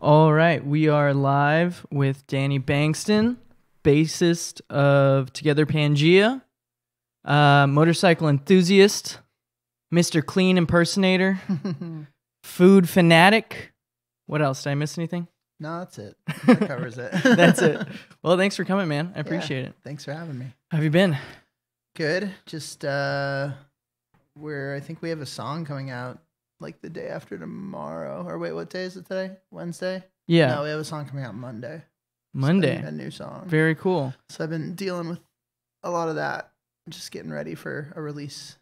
All right, we are live with Danny Bengston, bassist of Together Pangea, motorcycle enthusiast, Mr. Clean impersonator, food fanatic. What else? Did I miss anything? No, that's it. That covers it. That's it. Well, thanks for coming, man. I appreciate it. Thanks for having me. How have you been? Good. Just I think we have a song coming out like the day after tomorrow. Or wait, what day is it today? Wednesday? Yeah. No, we have a song coming out Monday. Monday. A new song. Very cool. So I've been dealing with a lot of that. Just getting ready for a release.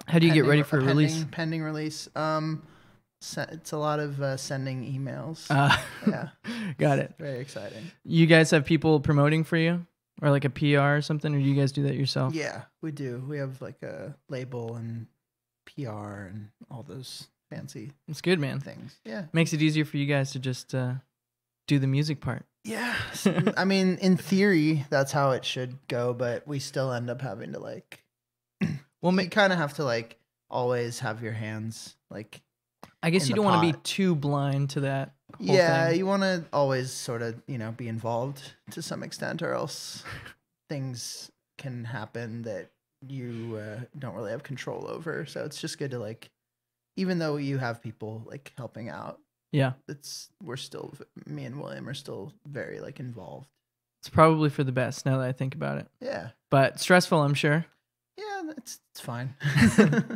How do you get ready for a release? Pending release. It's a lot of sending emails. Yeah. Got it. Very exciting. You guys have people promoting for you? Or like a PR or something? Or do you guys do that yourself? Yeah, we do. We have like a label and PR and all those fancy It's good, man. things. Yeah. Makes it easier for you guys to just do the music part. Yeah. I mean, in theory, that's how it should go, but we still end up having to like, well, you kind of have to like always have your hands like, I guess you don't want to be too blind to that whole thing. You want to always sort of, be involved to some extent, or else things can happen that you don't really have control over. So it's just good to like, even though you have people like helping out, yeah, me and William are still very like involved. It's probably for the best now that I think about it. Yeah, but stressful, I'm sure. Yeah, it's fine.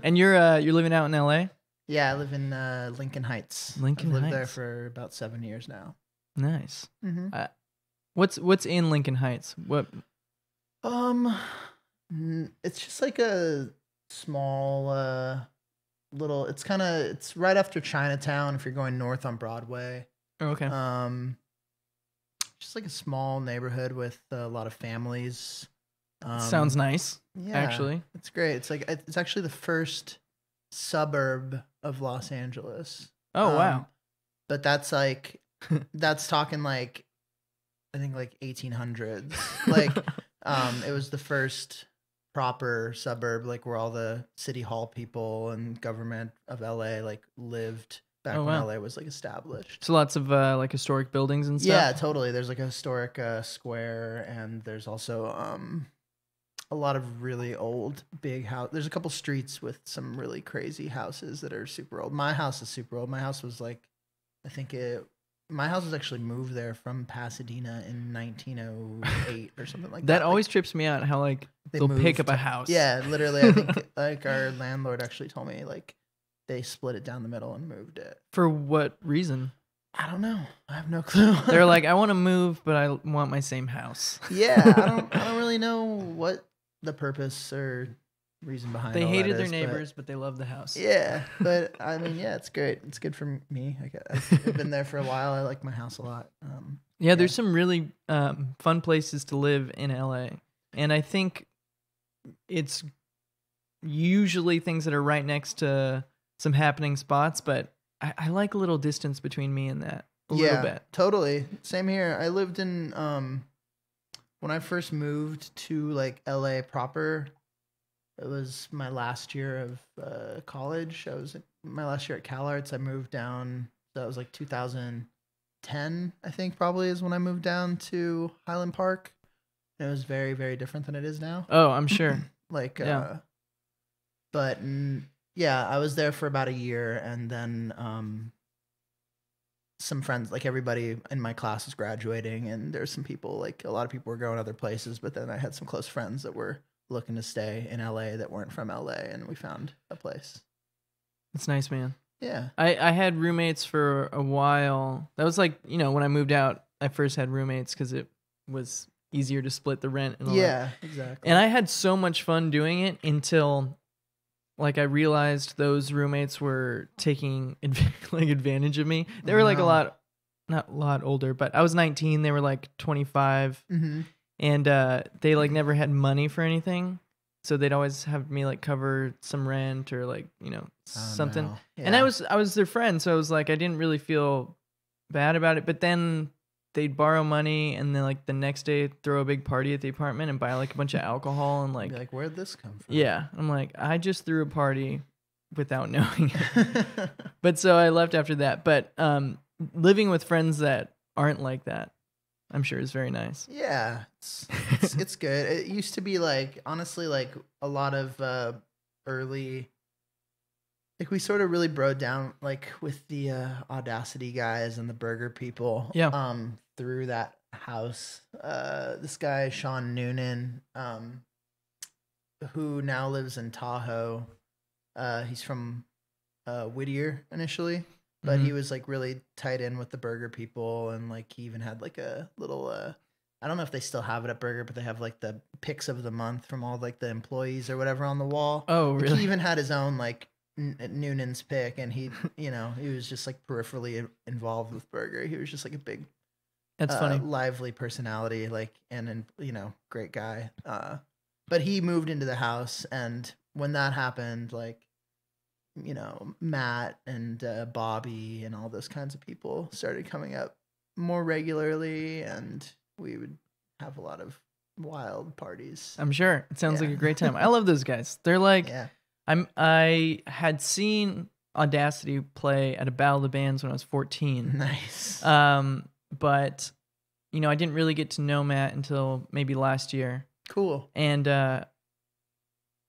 And you're living out in LA? Yeah, I live in Lincoln Heights. I've lived there for about 7 years now. Nice. Mm-hmm. What's in Lincoln Heights? What? It's just like a small little. It's right after Chinatown. If you're going north on Broadway. Okay. Just like a small neighborhood with a lot of families. Sounds nice. Yeah, actually, it's great. It's actually the first suburb of Los Angeles. Oh wow. But that's like that's talking like I think like 1800s. Like it was the first proper suburb, like where all the city hall people and government of LA like lived back when LA was like established. So lots of like historic buildings and stuff. Yeah, totally. There's like a historic square, and there's also a lot of really old big house. There's a couple streets with some really crazy houses that are super old. My house is super old. My house was like, my house was actually moved there from Pasadena in 1908 or something like that. That always trips me out how like they'll pick up a house. Yeah, literally. I think like our landlord actually told me like they split it down the middle and moved it. For what reason? I don't know. I have no clue. They're like, I want to move, but I want my same house. Yeah, I don't really know what the purpose or reason behind they all hated that their is, neighbors, but they love the house. Yeah, but I mean, yeah, it's great. It's good for me. I've been there for a while. I like my house a lot. Yeah, there's some really fun places to live in LA, and I think it's usually things that are right next to some happening spots, but I like a little distance between me and that a little bit. Totally. Same here. I lived in when I first moved to like LA proper, it was my last year of college. My last year at CalArts. I moved down. So that was like 2010, I think probably is when I moved down to Highland Park. And it was very, very different than it is now. Oh, I'm sure. Like, but yeah, I was there for about a year, and then some friends, like everybody in my class was graduating, and there's some people, like a lot of people were going other places, but then I had some close friends that were looking to stay in LA that weren't from LA, and we found a place. That's nice, man. Yeah. I had roommates for a while. That was like, when I moved out, I first had roommates because it was easier to split the rent and all that. Exactly. And I had so much fun doing it until like I realized those roommates were taking like advantage of me. They were like not a lot older, but I was 19. They were like 25, and they like never had money for anything, so they'd always have me like cover some rent or like something. No. Yeah. And I was their friend, so I was like I didn't really feel bad about it. But then they'd borrow money and then like the next day throw a big party at the apartment and buy like a bunch of alcohol and like, where'd this come from? Yeah. I'm like, I just threw a party without knowing it. But so I left after that. But living with friends that aren't like that, I'm sure is very nice. Yeah, it's good. It used to be like, honestly, like a lot of early, like we sort of really broke down like with the Audacity guys and the burger people. Yeah. Through that house. This guy Sean Noonan, who now lives in Tahoe. He's from Whittier initially, but he was like really tied in with the burger people, and like he even had like a little I don't know if they still have it at Burger, but they have like the picks of the month from all like the employees or whatever on the wall. Oh, like, really? he even had his own like Noonan's pick, and he, you know, he was just like peripherally involved with Burger. He was just like a big, that's funny, lively personality, like, and you know, great guy. But he moved into the house, and when that happened, like, you know, Matt and Bobby and all those kinds of people started coming up more regularly, and we would have a lot of wild parties. I'm sure it sounds like a great time. I love those guys. They're like, I had seen Audacity play at a Battle of the Bands when I was 14. Nice. But you know, I didn't really get to know Matt until maybe last year. Cool. And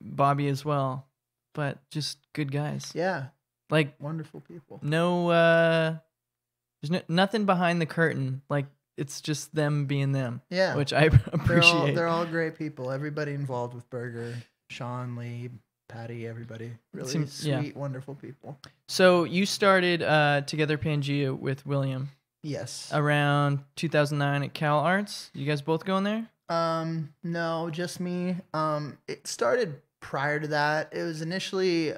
Bobby as well. But just good guys. Yeah. Like wonderful people. No there's nothing behind the curtain. Like, it's just them being them. Yeah. Which I appreciate. They're all great people. Everybody involved with Burger, Sean, Lee, Patty, everybody. Really sweet, wonderful people. So you started Together Pangea with William. Yes. Around 2009 at Cal Arts. You guys both going there? No, just me. It started prior to that. It was initially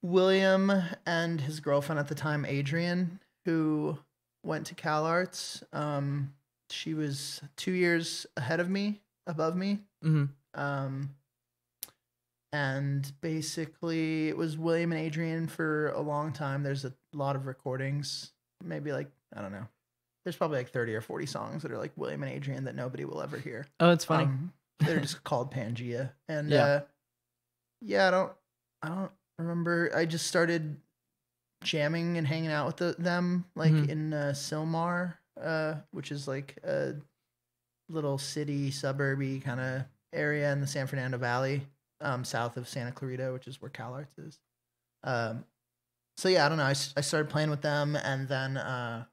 William and his girlfriend at the time, Adrian, who went to Cal Arts. She was 2 years above me. Mm-hmm. And basically it was William and Adrian for a long time. There's a lot of recordings, maybe like, I don't know. There's probably like 30 or 40 songs that are like William and Adrian that nobody will ever hear. Oh, it's funny. They're just called Pangea. And I don't remember. I just started jamming and hanging out with them like in Sylmar, which is like a little city suburby kind of area in the San Fernando Valley, south of Santa Clarita, which is where Cal Arts is. So yeah, I don't know. I started playing with them, and then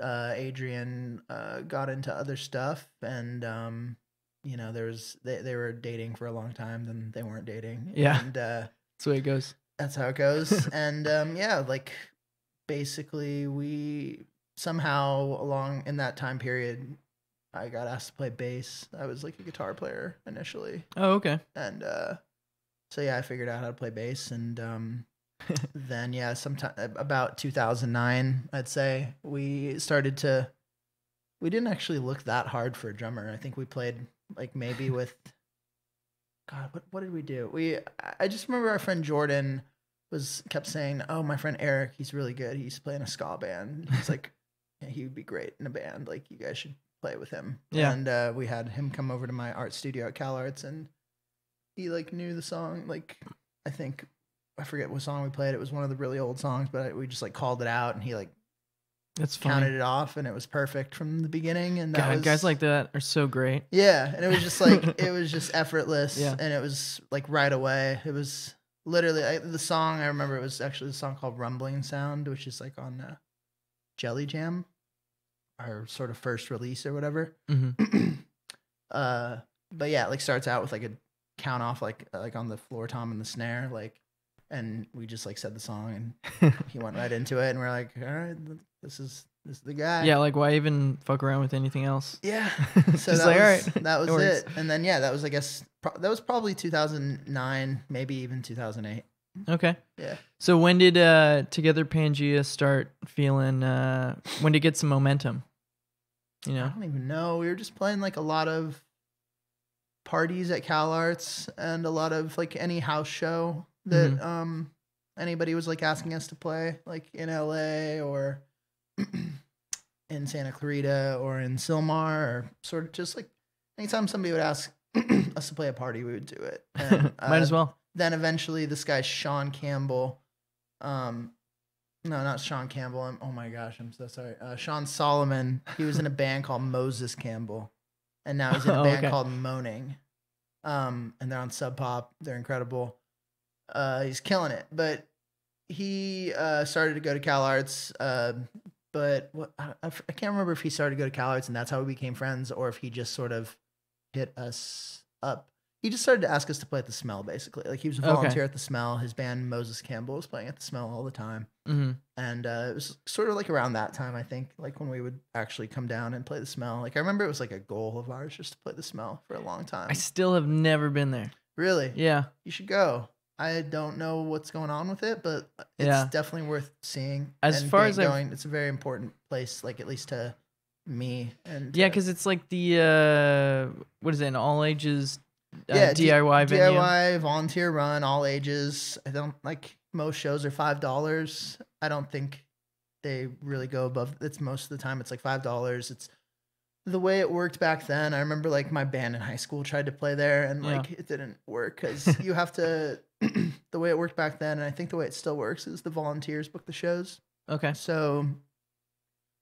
Adrian got into other stuff, and you know, they were dating for a long time, then they weren't dating. Yeah, and that's the way it goes. That's how it goes. And like basically we somehow along in that time period, I got asked to play bass. I was like a guitar player initially. Oh, okay. And so yeah, I figured out how to play bass, and then sometime about 2009, I'd say, we didn't actually look that hard for a drummer. I think we played like maybe with God, what did we do? I just remember our friend Jordan kept saying, "Oh, my friend Eric, he's really good. He's playing a ska band." He's like, yeah, he would be great in a band. Like, you guys should play with him. Yeah. And we had him come over to my art studio at Cal Arts, and he like knew the song. Like, I forget what song we played. It was one of the really old songs, but we just like called it out, and he like counted it off, and it was perfect from the beginning. And guys like that are so great. Yeah, and it was just like it was just effortless. Yeah. And it was like right away. It was literally the song. I remember it was actually a song called "Rumbling Sound," which is like on Jelly Jam, our sort of first release or whatever. Mm-hmm. But yeah, it like starts out with like a count off, like on the floor tom and the snare, like, and we just like said the song, and he went right into it, and we're like, all right, this is the guy. Yeah, like, why even fuck around with anything else? Yeah. So that, like, all right, that was it. And then that was, I guess, that was probably 2009, maybe even 2008. Okay. Yeah. So when did Together Pangea start feeling? When did it get some momentum? You know, I don't even know. We were just playing like a lot of parties at Cal Arts, and a lot of like any house show that anybody was like asking us to play, like in LA or in Santa Clarita or in Sylmar, or sort of just like anytime somebody would ask us to play a party, we would do it. And, might as well. Then eventually this guy Sean Campbell No, not Sean Campbell. Oh my gosh, I'm so sorry. Sean Solomon. He was in a band called Moses Campbell, and now he's in a band called Moaning. And they're on Sub Pop. They're incredible. He's killing it. But he started to go to Cal Arts. But I can't remember if he started to go to Cal Arts and that's how we became friends, or if he just sort of hit us up. He just started to ask us to play at the Smell, basically. Like, he was a volunteer at the Smell. His band, Moses Campbell, was playing at the Smell all the time. Mm-hmm. And it was sort of like around that time, I think, like when we would actually come down and play the Smell. Like, I remember it was like a goal of ours just to play the Smell for a long time. I still have never been there. Really? Yeah. You should go. I don't know what's going on with it, but it's definitely worth seeing. As far as going, it's a very important place, like at least to me. And yeah, because it's like the what is it, an all ages DIY venue? DIY volunteer run, all ages. I don't like most shows are $5. I don't think they really go above. It's most of the time it's like $5. It's the way it worked back then. I remember like my band in high school tried to play there and like it didn't work because you have to. The way it worked back then, and I think the way it still works, is the volunteers book the shows. Okay. So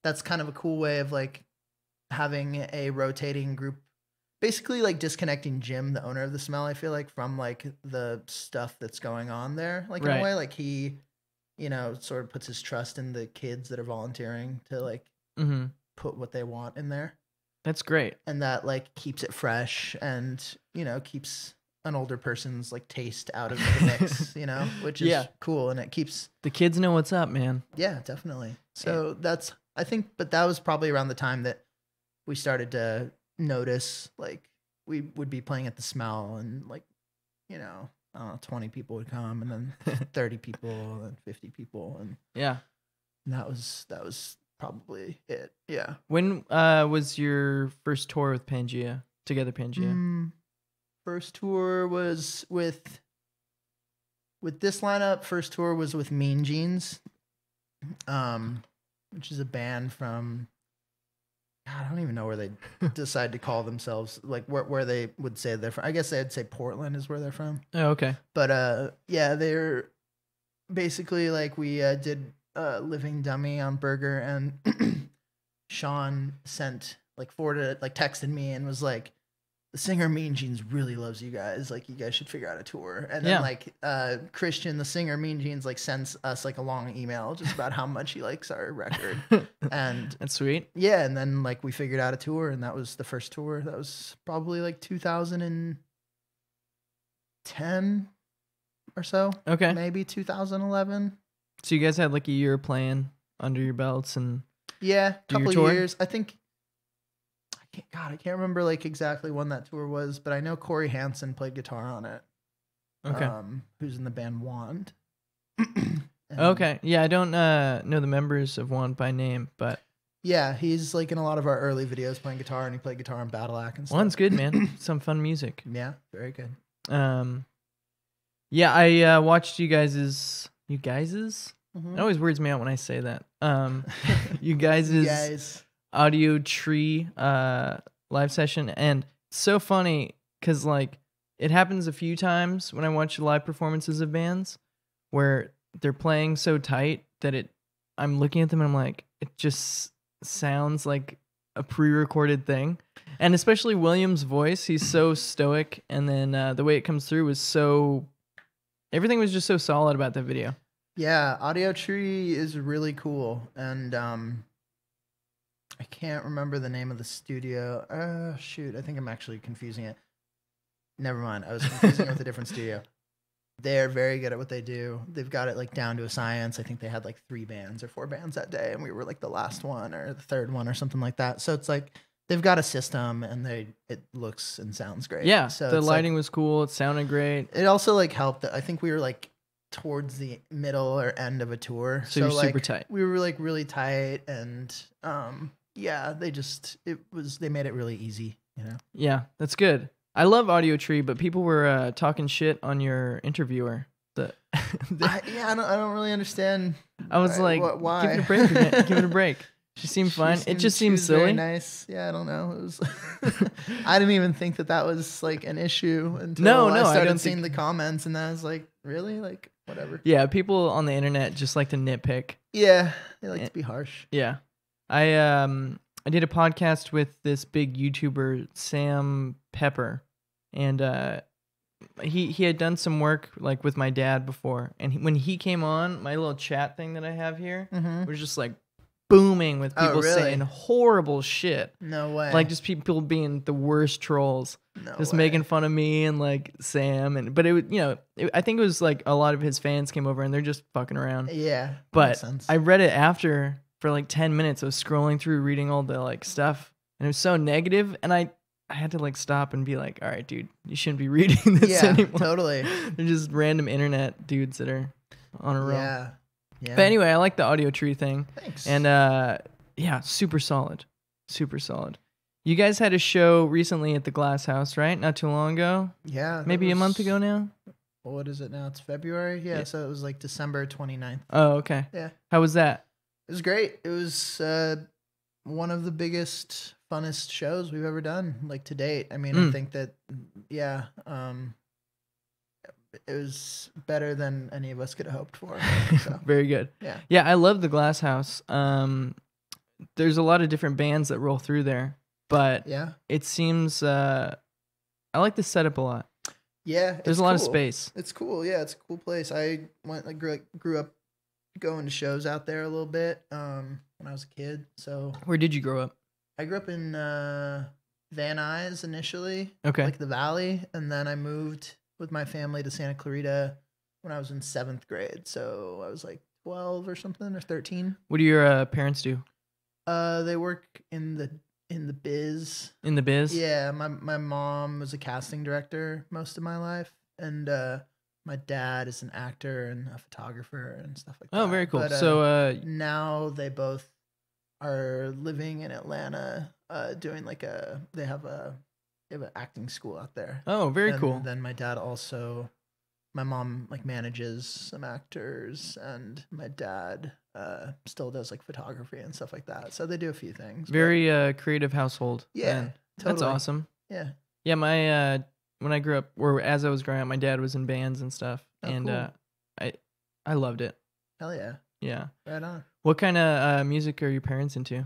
that's kind of a cool way of like having a rotating group, basically like disconnecting Jim, the owner of the Smell, I feel like, from like the stuff that's going on there. Like in a way, like he, you know, sort of puts his trust in the kids that are volunteering to like put what they want in there. That's great. And that like keeps it fresh and, you know, keeps an older person's like taste out of the mix, you know, which is cool. And it keeps the kids know what's up, man. Yeah, definitely. So that's, I think, but that was probably around the time that we started to notice, like we would be playing at the Smell and like, you know, I don't know, 20 people would come and then 30 people and 50 people. And that was probably it. Yeah. When was your first tour with Pangea? Together Pangea? First tour was with this lineup. First tour was with Mean Jeans, which is a band from, God, I don't even know where they decide to call themselves, like where they would say they're from. I guess they'd say Portland is where they're from. Oh, okay. But yeah, they're basically like we did Living Dummy on Burger, and Sean texted me and was like, the singer Mean Jeans really loves you guys. Like, you guys should figure out a tour. And then like Christian, the singer Mean Jeans, like sends us like a long email just about how much he likes our record. And that's sweet. Yeah. And then like we figured out a tour, and that was the first tour. That was probably like 2010 or so. Okay. Maybe 2011. So you guys had like a year playing under your belts and a couple of years. I think. God, I can't remember like exactly when that tour was, but I know Corey Hansen played guitar on it. Okay. Who's in the band Wand. Okay. Yeah, I don't know the members of Wand by name, but yeah, he's like in a lot of our early videos playing guitar, and he played guitar on Battle Act and stuff. Wand's good, man. Some fun music. Yeah, very good. Yeah, I watched you guys'. Mm-hmm. It always weirds me out when I say that. You guys' Audio Tree live session, and it's so funny because like it happens a few times when I watch live performances of bands where they're playing so tight that I'm looking at them and I'm like, it just sounds like a pre-recorded thing. And especially William's voice, he's so stoic, and then the way it comes through was everything was just so solid about that video. Yeah, Audio Tree is really cool, and I can't remember the name of the studio. Shoot, I think I'm actually confusing it. Never mind. I was confusing it with a different studio. They're very good at what they do. They've got it like down to a science. I think they had like 3 bands or 4 bands that day, and we were like the last one or the third one or something like that. So it's like they've got a system, and it looks and sounds great. Yeah, so the lighting was cool. It sounded great. It also like helped that I think we were like towards the middle or end of a tour. So you're like, super tight. We were like really tight, and yeah, they made it really easy, you know? Yeah, that's good. I love Audio Tree, but people were talking shit on your interviewer. I don't really understand. I was like, why? Give it a break. Give it a break. She seemed fine. It just seemed silly. Very nice. Yeah, I don't know. It was. I didn't even think that was like an issue until I started seeing the comments, and I was like, really? Like, whatever. Yeah, people on the internet just like to nitpick. Yeah, they like to be harsh. Yeah. I did a podcast with this big YouTuber, Sam Pepper, and he had done some work like with my dad before, and when he came on, my little chat thing that I have here was just like booming with people saying horrible shit. No way. Like just people being the worst trolls, just making fun of me and like Sam, but I think it was like a lot of his fans came over and they're just fucking around. Yeah, but I read it after for like 10 minutes. I was scrolling through reading all the like stuff, and it was so negative, and I had to like stop and be like, all right, dude, you shouldn't be reading this anymore. Totally. They're just random internet dudes that are on a roll. Yeah. But anyway, I like the audio tree thing. Thanks. And yeah, super solid. Super solid. You guys had a show recently at the Glass House, right? Not too long ago? Yeah. Maybe a month ago now? Well, what is it now? It's February? Yeah, so it was like December 29th. Oh, okay. Yeah. How was that? It was great. It was one of the biggest, funnest shows we've ever done, like to date. I mean, I think that, it was better than any of us could have hoped for. So. Very good. Yeah, I love the Glass House. There's a lot of different bands that roll through there, but it seems I like the setup a lot. Yeah, there's a lot of space. It's cool. Yeah, it's a cool place. I grew up going to shows out there a little bit when I was a kid. So where did you grow up? I grew up in Van Nuys initially, like the Valley, and then I moved with my family to Santa Clarita when I was in 7th grade. So I was like 12 or something, or 13. What do your parents do? They work in the biz. In the biz? Yeah, my mom was a casting director most of my life, and my dad is an actor and a photographer and stuff like that. Oh, very cool. But, so now they both are living in Atlanta, doing like they have an acting school out there. Oh, very cool. Then my dad also, my mom like manages some actors, and my dad still does like photography and stuff like that. So they do a few things. Very creative household. Yeah, totally. That's awesome. Yeah. Yeah, my when I grew up, or as I was growing up, my dad was in bands and stuff, and cool. I loved it. Hell yeah. Yeah. Right on. What kind of music are your parents into?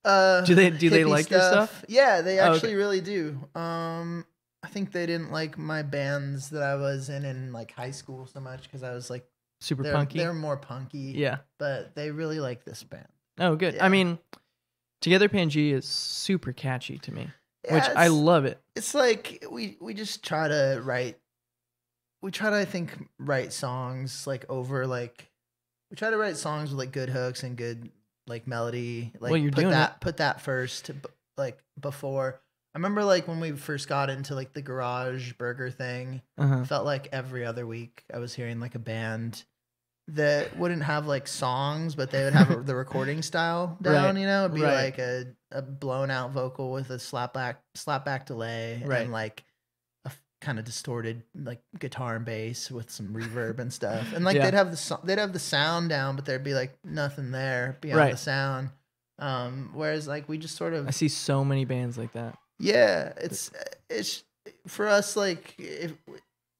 Do they like your stuff? Yeah, they actually really do. I think they didn't like my bands that I was in like high school so much because I was like super punky. They're more punky. Yeah, but they really like this band. Oh, good. Yeah. I mean, Together Pangea is super catchy to me, yeah, which I love it. It's like we just try to write. We try to, I think, write songs like over like. We try to write songs with like good hooks and good like melody. Like well, you're put doing that. Put that first, like before. I remember like when we first got into like the garage burger thing, felt like every other week I was hearing like a band that wouldn't have like songs, but they would have the recording style down, you know? It'd be like a blown out vocal with a slapback delay and like a kind of distorted like guitar and bass with some reverb and stuff. And like they'd have the sound down, but there'd be like nothing there beyond the sound. Whereas like we just sort of I see so many bands like that. Yeah, it's for us like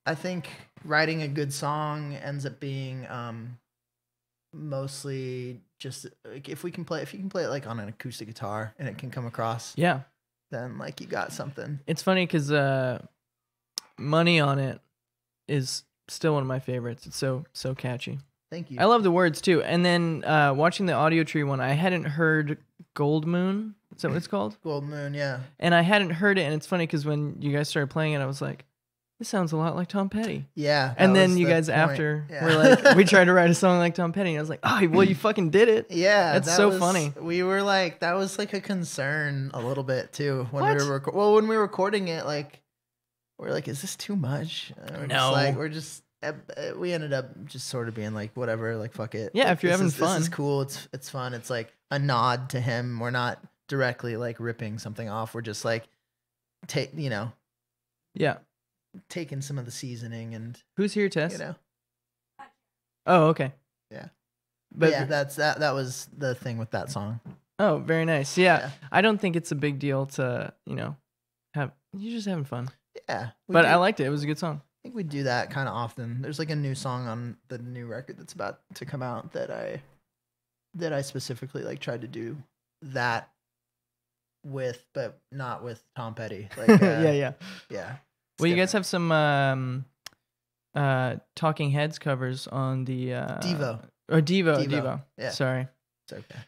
I think writing a good song ends up being mostly just like if you can play it like on an acoustic guitar and it can come across. Yeah. Then like you got something. It's funny cuz Money on It is still one of my favorites. It's so catchy. Thank you. I love the words too. And then watching the Audio Tree one, I hadn't heard Gold Moon. Is that what it's called? Gold Moon, yeah. And I hadn't heard it, and it's funny because when you guys started playing it, I was like, this sounds a lot like Tom Petty. Yeah. And then you guys after were like, we tried to write a song like Tom Petty, and I was like, oh, well, you fucking did it. Yeah. That's so funny. We were like, that was like a concern a little bit too. When we were when we were recording it, like, we're like, is this too much? We ended up just sort of being like, whatever, like, fuck it. Yeah, like, if you're having fun. This is cool. It's fun. It's like a nod to him. We're not directly like ripping something off. We're just like, taking some of the seasoning and. Who's here, Tess? Oh, okay. Yeah. But yeah, that was the thing with that song. Oh, very nice. Yeah. I don't think it's a big deal to, you're just having fun. Yeah. But I liked it. It was a good song. think we do that kind of often. There's like a new song on the new record that's about to come out that I specifically like tried to do that with, but not with Tom Petty. Like yeah. Yeah. Well, you guys have some Talking Heads covers on the Devo. Or Devo. Yeah. Sorry. It's okay.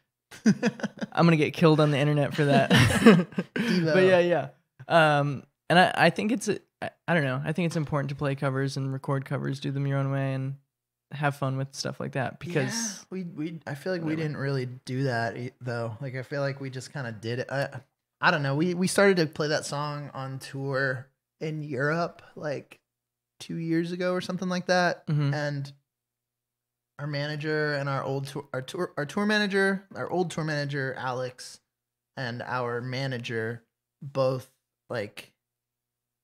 I'm gonna get killed on the internet for that. Devo. But yeah. And I think it's I don't know. I think it's important to play covers and record covers, do them your own way, and have fun with stuff like that. Because I feel like we didn't really do that though. Like I feel like we just kind of did it. I don't know. We started to play that song on tour in Europe like 2 years ago or something like that, and our manager and our old tour manager Alex and our manager both like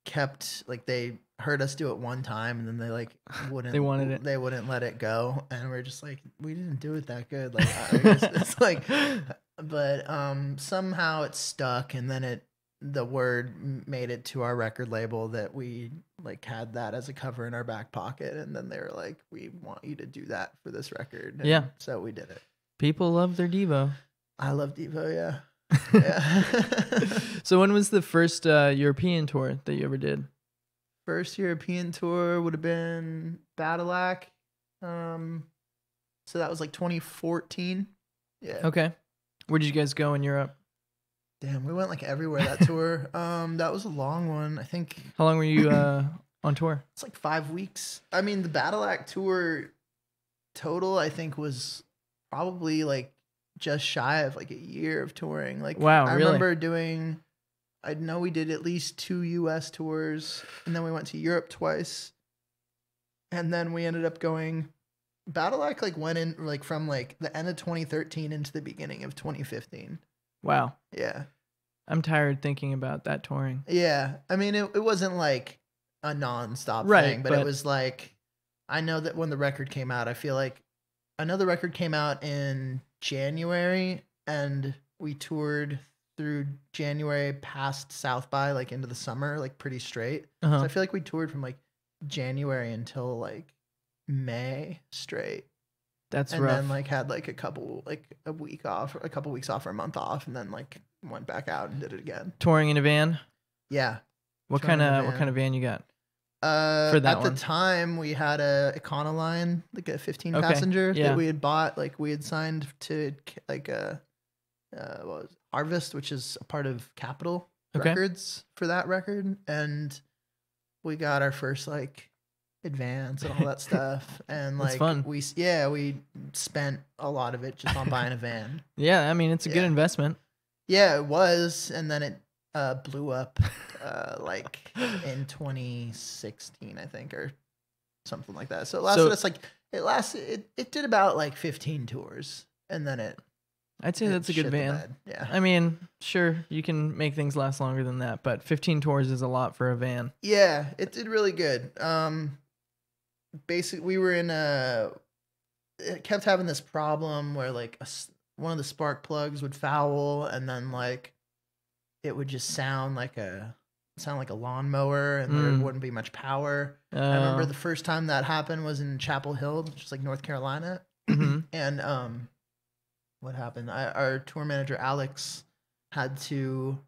kept like they heard us do it one time and then they like wouldn't they wanted it. They wouldn't let it go, and we're just like, we didn't do it that good. Like it's like, but somehow it stuck, and then the word made it to our record label that we like had that as a cover in our back pocket, and then they were like, we want you to do that for this record. And so we did it. People love their Devo. I love Devo. Yeah. So when was the first European tour that you ever did? First European tour would have been Badalac. So that was like 2014. Yeah. Okay. Where did you guys go in Europe? Damn, we went like everywhere that tour. That was a long one. I think. How long were you on tour? It's like 5 weeks. I mean, the Badalac tour total, I think, was probably like just shy of like a year of touring. Like, wow, I really? remember doing. I know we did at least 2 U.S. tours, and then we went to Europe twice, and then we ended up going. Badalac like went in like from like the end of 2013 into the beginning of 2015. Wow. Yeah. I'm tired thinking about that touring. Yeah. I mean, it wasn't like a nonstop thing, but it was like, I know that when the record came out, I know the record came out in January, and we toured through January past South by like into the summer, like pretty straight. So I feel like we toured from like January until like May straight. That's and rough. Then like had like a couple weeks off or a month off, and then like went back out and did it again. Touring in a van? Yeah. What kind of van you got? For that at the time we had a Econoline, like a 15 passenger that we had bought. Like we had signed to like a what was it? Harvest, which is a part of Capitol Records for that record, and we got our first like advance and all that stuff, and like fun. we spent a lot of it just on buying a van. Yeah, I mean it's a good investment. Yeah, it was, and then it blew up like in 2016, I think, or something like that. So it lasted it did about like 15 tours, and then I'd say that's a good van. Yeah. I mean, sure, you can make things last longer than that, but 15 tours is a lot for a van. Yeah, it did really good. Basically, we were it kept having this problem where like one of the spark plugs would foul, and then like it would just sound like a lawnmower, and there wouldn't be much power. I remember the first time that happened was in Chapel Hill, which is like North Carolina. And what happened? Our tour manager Alex had to.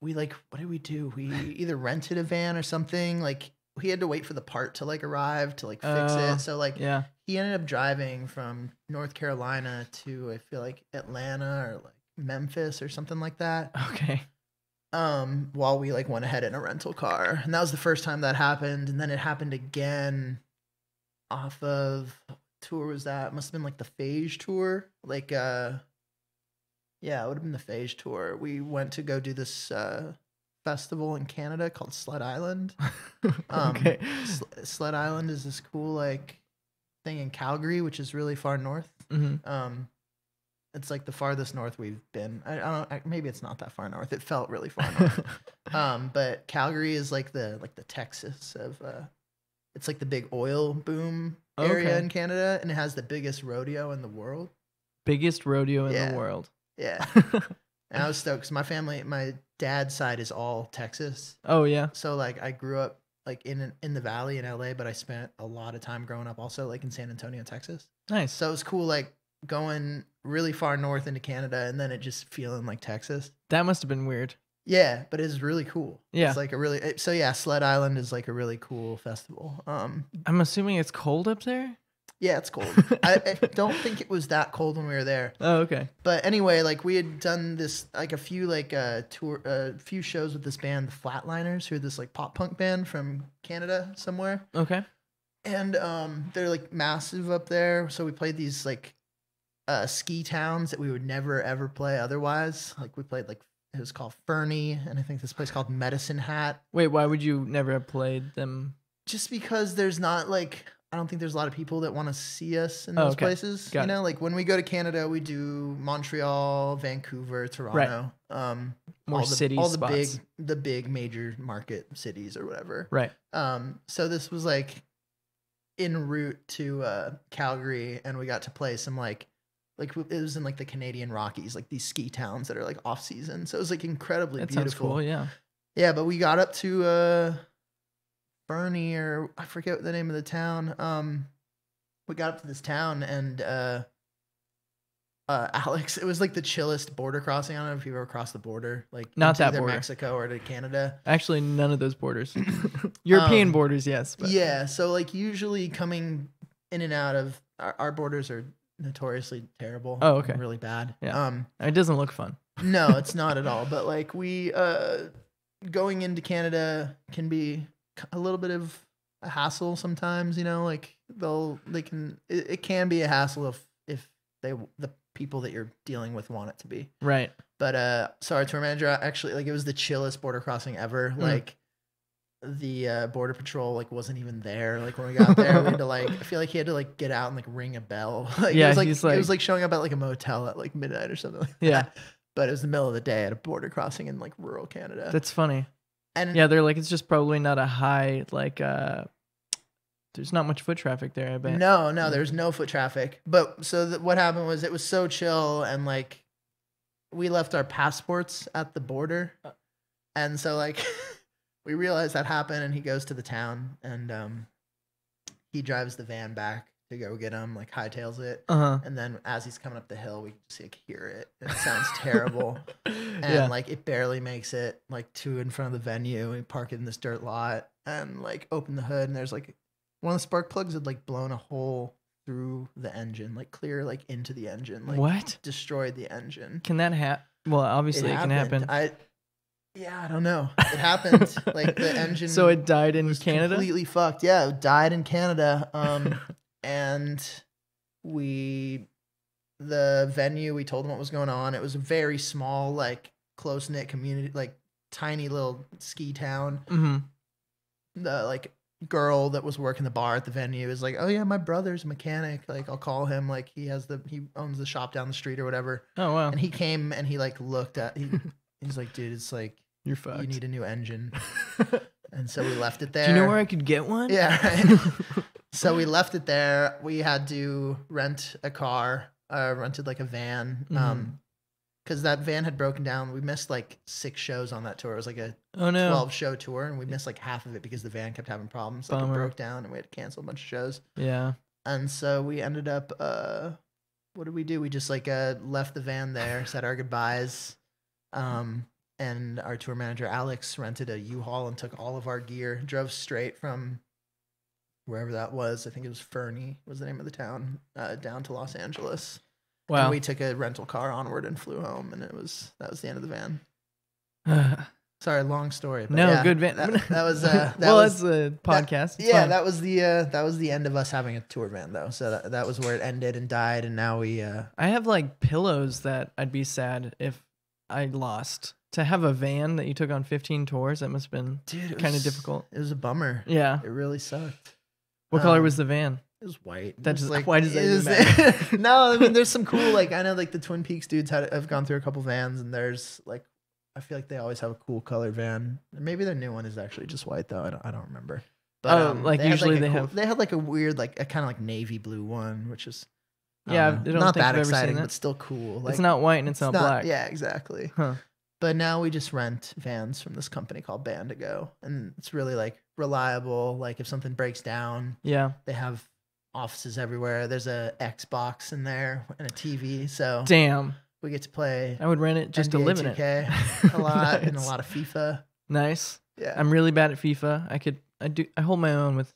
What did we do? We either rented a van or something. Like he had to wait for the part to like arrive to like fix it. So like he ended up driving from North Carolina to I feel like Atlanta or like Memphis or something like that. Okay. While we like went ahead in a rental car, and that was the first time that happened. And then it happened again off of tour was that? It must have been like the Phage tour. Like it would have been the Phage tour. We went to go do this festival in Canada called Sled Island. Okay. Sled Island is this cool like thing in Calgary, which is really far north. It's like the farthest north we've been. I don't. Maybe it's not that far north. It felt really far north. But Calgary is like the Texas of. It's like the big oil boom area in Canada, and it has the biggest rodeo in the world. Biggest rodeo in the world. Yeah. And I was stoked because my dad's side is all Texas. Oh yeah. So like I grew up like in the valley in LA, but I spent a lot of time growing up also like in San Antonio, Texas. Nice. So it was cool like going really far north into Canada and then it just feeling like Texas. That must have been weird. Yeah, but it's really cool. Yeah. It's like so yeah, Sled Island is like a really cool festival. I'm assuming it's cold up there? Yeah, it's cold. I don't think it was that cold when we were there. Oh, okay. But anyway, like we had done this like a few few shows with this band, the Flatliners, who are this like pop punk band from Canada somewhere. Okay. And they're like massive up there. So we played these like ski towns that we would never ever play otherwise. Like we played like it was called Fernie, and I think this place called Medicine Hat. Wait, why would you never have played them? Just because there's not like I don't think there's a lot of people that want to see us in those places. Got you know, like when we go to Canada, we do Montreal, Vancouver, Toronto, more city all spots. the big major market cities or whatever. Right. So this was like en route to Calgary, and we got to play some like it was in like the Canadian Rockies, like these ski towns that are like off season. So it was like incredibly beautiful. Sounds cool. Yeah. Yeah, but we got up to Fernie, or I forget what the name of the town. We got up to this town and Alex, it was like the chillest border crossing. I don't know if you've ever crossed the border, like not into that either border. Mexico or to Canada. Actually, none of those borders. European borders, yes. But. Yeah, so like usually coming in and out of our borders are notoriously terrible. Oh, okay. Really bad. Yeah. It doesn't look fun. No, it's not at all. But like we going into Canada can be a little bit of a hassle sometimes, you know, like it can be a hassle if the people that you're dealing with want it to be. Right. But so our tour manager actually, like, it was the chillest border crossing ever. Like the border patrol like wasn't even there. Like when we got there, we had to like, I feel like he had to like get out and like ring a bell. Like yeah, it was like showing up at like a motel at like midnight or something like yeah. that. But it was the middle of the day at a border crossing in like rural Canada. That's funny. And yeah, they're like, it's just probably not a high, like, there's not much foot traffic there, I bet. No, there's no foot traffic. But so what happened was it was so chill, and like we left our passports at the border. And so like we realized that happened, and he goes to the town, and he drives the van back to go get him, like hightails it. And then as he's coming up the hill, we just like hear it. It sounds terrible. And like it barely makes it like to in front of the venue. We park it in this dirt lot and like open the hood, and there's like one of the spark plugs had like blown a hole through the engine, like clear like into the engine. Like what? Destroyed the engine. Can that happen? Well, obviously it can happen. I don't know. It happened. Like the engine. So it died in Canada? Completely fucked. Yeah, it died in Canada. And the venue, we told them what was going on. It was a very small, like close knit community, like tiny little ski town. The like girl that was working the bar at the venue is like, oh yeah, my brother's a mechanic. Like I'll call him. Like he owns the shop down the street or whatever. Oh wow. And he came and he like looked at. He's like, dude, it's like you're fucked. You need a new engine. And so we left it there. Do you know where I could get one? Yeah. Right. So we left it there. We had to rent a car, rented like a van, because that van had broken down. We missed like 6 shows on that tour. It was like a 12-show tour, and we missed like half of it because the van kept having problems. Like it broke down, and we had to cancel a bunch of shows. Yeah. And so we ended up, what did we do? We just like left the van there, said our goodbyes, and our tour manager Alex rented a U-Haul and took all of our gear, drove straight from wherever that was. I think it was Fernie was the name of the town, down to Los Angeles. Wow. And we took a rental car onward and flew home, and that was the end of the van. Sorry, long story. But no, yeah, good van. That was that's a podcast. That was the end of us having a tour van though. So that was where it ended and died, and now we. I have like pillows that I'd be sad if I lost. To have a van that you took on 15 tours, that must have been kind of difficult. It was a bummer. Yeah, it really sucked. What color was the van? It was white. That's like, why does that even matter? No, I mean there's some cool, like I know like the Twin Peaks dudes have gone through a couple vans, and there's like I feel like they always have a cool colored van. Maybe their new one is actually just white though. I don't remember. But like usually they had like a weird like a kind of like navy blue one, which is I don't not think that I've exciting, ever seen but still cool. Like, it's not white and it's not black. Yeah, exactly. Huh. But now we just rent vans from this company called Bandigo, and it's really like reliable. Like if something breaks down, Yeah. they have offices everywhere. There's a Xbox in there and a TV, so Damn. we get to play I would rent it just to NBA live in it. 2K a lot and a Nice. lot of FIFA. Nice. Yeah. I'm really bad at FIFA. I hold my own with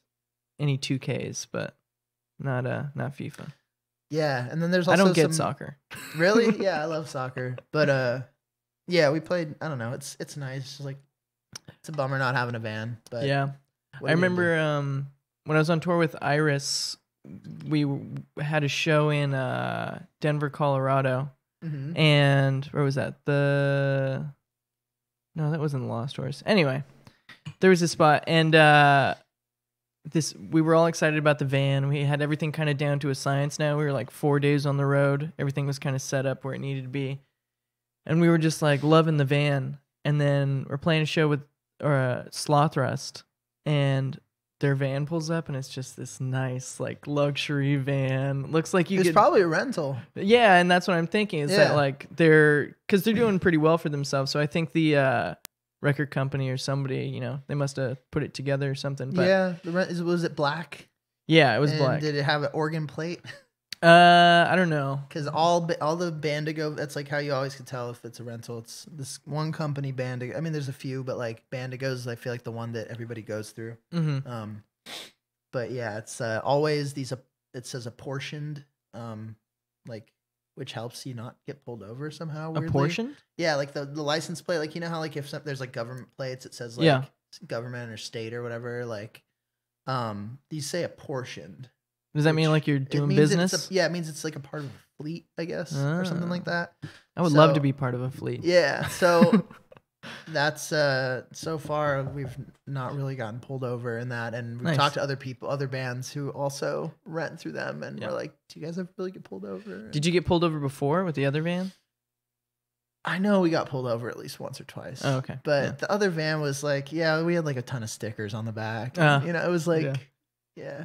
any 2Ks, but not FIFA. Yeah, and then there's I also don't get some, soccer. Really? Yeah, I love soccer. But yeah, we played, I don't know, it's nice. It's like it's a bummer not having a van, but Yeah. what I are you gonna remember when I was on tour with Iris, we had a show in Denver, Colorado. do? Mhm. And where was that? No, that wasn't the Lost Horse. Anyway, there was a spot, and we were all excited about the van. We had everything kind of down to a science now. We were like 4 days on the road. Everything was kind of set up where it needed to be. And we were just like loving the van. And then we're playing a show with Sloth Rust, and their van pulls up, and it's just this nice like luxury van. Looks like It's probably a rental. Yeah, and that's what I'm thinking is that Yeah. like because they're doing pretty well for themselves. So I think the record company or somebody, they must have put it together or something. But Yeah, was it black? yeah, it was And black. Did it have an organ plate? I don't know. Because all the Bandigo, that's like how you always can tell if it's a rental. It's this one company, Bandigo. I mean, there's a few, but like Bandigo's, I feel like the one that everybody goes through. Mm-hmm. But yeah, it's always these. It says apportioned, like which helps you not get pulled over somehow. Weirdly. Apportioned? Yeah, like the license plate. Like you know how like if there's like government plates, it says like Yeah. government or state or whatever. Like, these say apportioned. Does that mean like you're It doing means business? it means it's like a part of a fleet, I guess, or something like that. I would love So- to be part of a fleet. Yeah, so that's so far we've not really gotten pulled over in that, and we've Nice. talked to other bands who also rent through them, and Yeah. we're like, do you guys ever really get pulled over? Did you get pulled over before with the other van? I know we got pulled over at least once or twice. Oh, okay. But Yeah. the other van was like, yeah, we had like a ton of stickers on the back. It was like, yeah.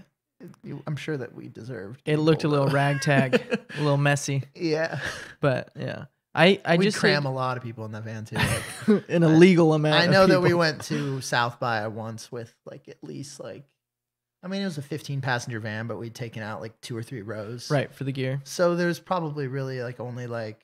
I'm sure that we deserved. It looked a little ragtag, a little messy, Yeah. but yeah. I we just cram a lot of people in that van too. Like, an illegal amount. I of know that we people. went to South by once with like at least like, I mean, it was a 15 passenger van, but we'd taken out like 2 or 3 rows. Right, for the gear. So there's probably really like only like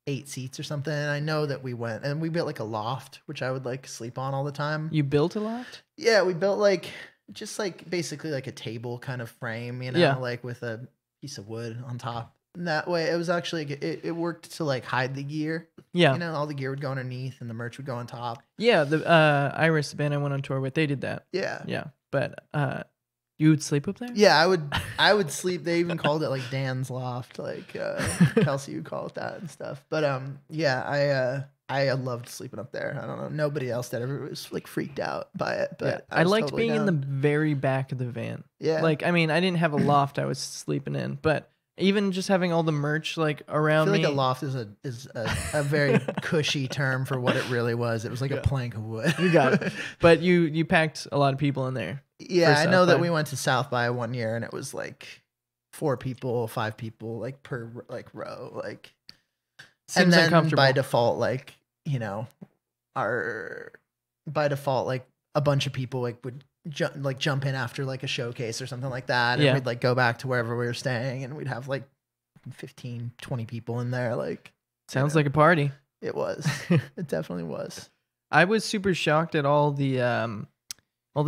8 seats or something. And I know that we went and we built like a loft, which I would like sleep on all the time. You built a loft? Yeah, we built like just like basically like a table kind of frame, Yeah. like with a piece of wood on top. And that way it was actually it worked to like hide the gear. Yeah. All the gear would go underneath and the merch would go on top. Yeah, the Iris band I went on tour with, they did that. Yeah. Yeah. But you would sleep up there? Yeah, I would sleep. They even called it like Dan's loft, like Kelsey would call it that and stuff. But yeah, I loved sleeping up there. I don't know. Nobody else that ever was like freaked out by it. But Yeah. I was liked totally being in the down. very back of the van. Yeah. Like, I mean, I didn't have a loft I was sleeping in, but even just having all the merch like I around feel like me. a loft is a very cushy term for what it really was. It was like a plank of wood. You got it. But you packed a lot of people in there. Yeah, for I South know that by. we went to South by one year and it was like 4 people, 5 people, like per like row, like. Seems and then uncomfortable. by default, like by default, like a bunch of people like would jump in after like a showcase or something like that, and Yeah. we'd like go back to wherever we were staying, and we'd have like 15, 20 people in there. Like Sounds like a party. it was, it definitely was. I was super shocked at all the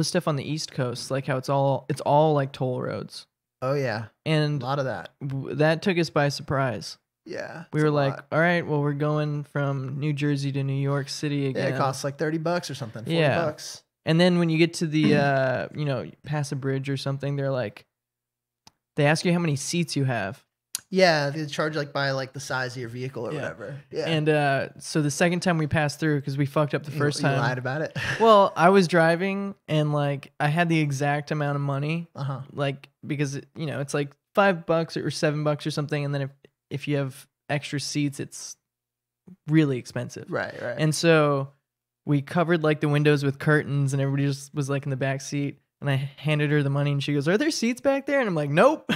stuff on the East Coast, like how it's all like toll roads. Oh yeah, a And lot of that. that took us by surprise. Yeah, We it's were a like, lot. all right, well, we're going from New Jersey to New York City Yeah, again. it costs like $30 or something. $40. Yeah. And then when you get to the, pass a bridge or something, they're like, they ask you how many seats you have. Yeah, they charge like by like the size of your vehicle or Yeah. whatever. Yeah, And so the second time we passed through, because we fucked up the first you time. lied about it. Well, I was driving and like I had the exact amount of money, like because it's like $5 or $7 or something, and then if you have extra seats, it's really expensive. Right. And so we covered like the windows with curtains, and everybody just was like in the back seat. And I handed her the money, and she goes, "Are there seats back there?" And I'm like, "Nope."